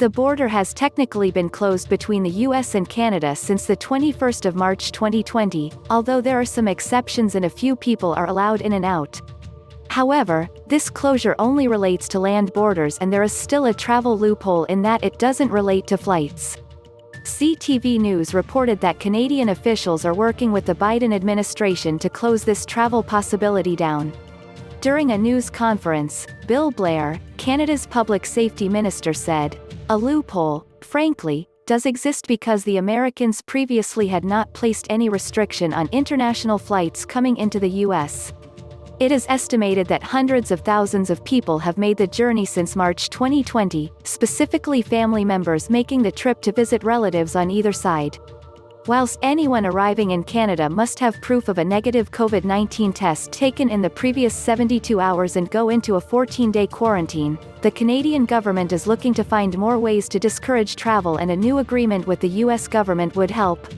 The border has technically been closed between the US and Canada since the 21st of March 2020, although there are some exceptions and a few people are allowed in and out. However, this closure only relates to land borders and there is still a travel loophole in that it doesn't relate to flights. CTV News reported that Canadian officials are working with the Biden administration to close this travel possibility down. During a news conference, Blair, Canada's public safety minister said, "A loophole, frankly, does exist because the Americans previously had not placed any restriction on international flights coming into the US. It is estimated that hundreds of thousands of people have made the journey since March 2020, specifically family members making the trip to visit relatives on either side. Whilst anyone arriving in Canada must have proof of a negative COVID-19 test taken in the previous 72 hours and go into a 14-day quarantine, the Canadian government is looking to find more ways to discourage travel and a new agreement with the US government would help."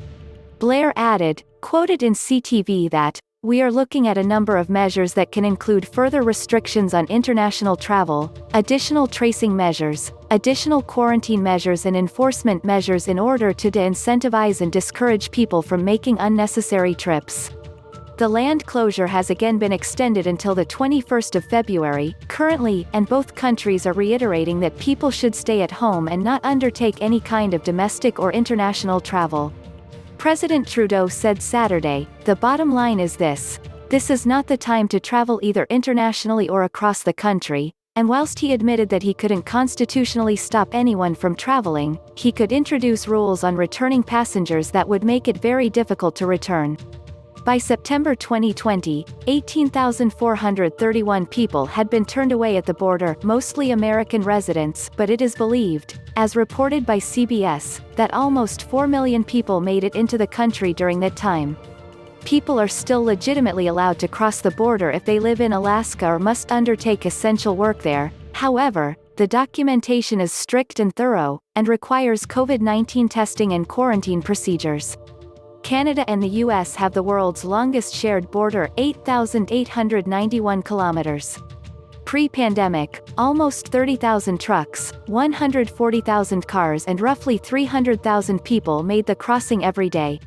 Blair added, quoted in CTV that, "We are looking at a number of measures that can include further restrictions on international travel, additional tracing measures, additional quarantine measures and enforcement measures in order to de-incentivize and discourage people from making unnecessary trips." The land closure has again been extended until the 21st of February, currently, and both countries are reiterating that people should stay at home and not undertake any kind of domestic or international travel. President Trudeau said Saturday, "The bottom line is this. This is not the time to travel either internationally or across the country," and whilst he admitted that he couldn't constitutionally stop anyone from traveling, he could introduce rules on returning passengers that would make it very difficult to return. By September 2020, 18,431 people had been turned away at the border, mostly American residents, but it is believed, as reported by CBS, that almost 4 million people made it into the country during that time. People are still legitimately allowed to cross the border if they live in Alaska or must undertake essential work there. However, the documentation is strict and thorough, and requires COVID-19 testing and quarantine procedures. Canada and the US have the world's longest shared border, 8,891 kilometers. Pre-pandemic, almost 30,000 trucks, 140,000 cars and roughly 300,000 people made the crossing every day.